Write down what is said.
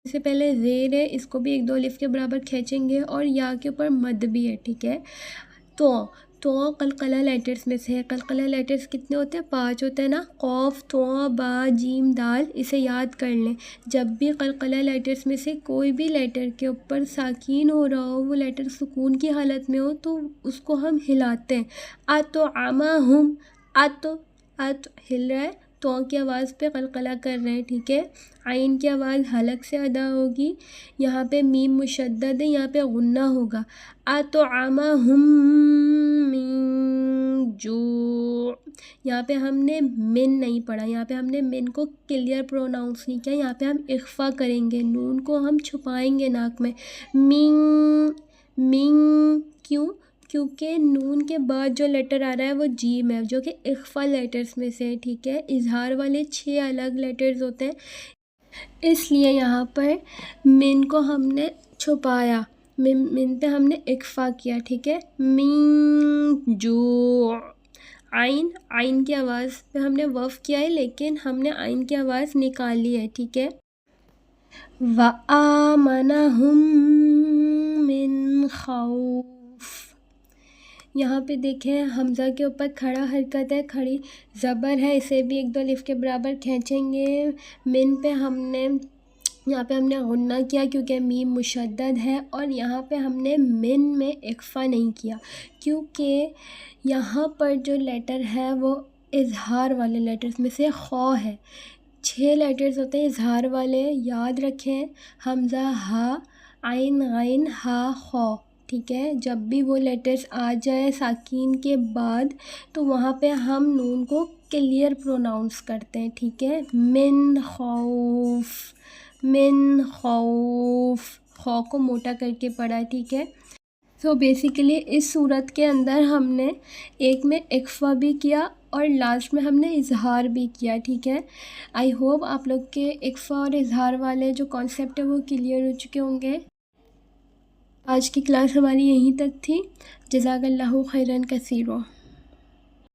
سے پہلے زیر ہے، اس کو بھی 1 2 الف کے برابر کھینچیں گے، اور یا کے اوپر مد بھی ہے، ٹھیک ہے۔ تو قلقلہ لیٹرز میں سے ہے۔ قلقلہ لیٹرز کتنے ہوتے ہیں؟ 5 ہوتے ہیں نا، قوف، تو، با، جیم، دال۔ اسے یاد کر لیں، جب بھی قلقلہ لیٹرز میں سے کوئی بھی لیٹر کے اوپر ساکین ہو رہا ہو، وہ لیٹر سکون کی حالت میں ہو، تو اس کو ہم ہلاتے ہیں۔ اطعمہم، ات ہل رہا ہے، تو کی آواز پہ قلقلہ کر رہے ہیں، ٹھیک ہے۔ عین کی آواز حلق سے ادا ہوگی، یہاں پہ میم مشدد ہے، یہاں پہ غنہ ہوگا۔ اطعمہم من جوع، یہاں پہ ہم نے من نہیں پڑھا، یہاں پہ ہم نے من کو کلیئر پروناؤنس نہیں کیا، یہاں پہ ہم اخفا کریں گے، نون کو ہم چھپائیں گے ناک میں۔ من کیوں؟ کیونکہ نون کے بعد جو لیٹر آ رہا ہے وہ جیم ہے، جو کہ اخفا لیٹرز میں سے ہے، ٹھیک ہے۔ اظہار والے 6 الگ لیٹرز ہوتے ہیں، اس لیے یہاں پر من کو ہم نے چھپایا، من پہ ہم نے اخفا کیا، ٹھیک ہے۔ من جوع، عین کی آواز پہ ہم نے وقف کیا ہے، لیکن ہم نے عین کی آواز نکالی ہے، ٹھیک ہے۔ وَآمَنَهُم مِّن خَوْفٍ، یہاں پہ دیکھیں حمزہ کے اوپر کھڑا حرکت ہے، کھڑی زبر ہے، اسے بھی 1 2 الف کے برابر کھینچیں گے۔ من پہ یہاں پہ ہم نے غنہ کیا کیونکہ میم مشدد ہے، اور یہاں پہ ہم نے من میں اخفا نہیں کیا، کیونکہ یہاں پر جو لیٹر ہے وہ اظہار والے لیٹرز میں سے خو ہے۔ 6 لیٹرز ہوتے ہیں اظہار والے، یاد رکھیں، حمزہ، ہا، عین، غین، ہا، خو، ٹھیک ہے۔ جب بھی وہ لیٹرز آ جائے ساکین کے بعد، تو وہاں پہ ہم نون کو کلیئر پروناؤنس کرتے ہیں، ٹھیک ہے۔ من خوف، من خوف، خو کو موٹا کر کے پڑھا ہے، ٹھیک ہے۔ سو بیسیکلی اس صورت کے اندر ہم نے ایک میں اخفا بھی کیا اور لاسٹ میں ہم نے اظہار بھی کیا، ٹھیک ہے۔ آئی ہوپ آپ لوگ کے اخفا اور اظہار والے جو کانسیپٹ ہے وہ کلیئر ہو چکے ہوں گے۔ آج کی کلاس ہماری یہیں تک تھی۔ جزاک اللہ خیراً کثیرا۔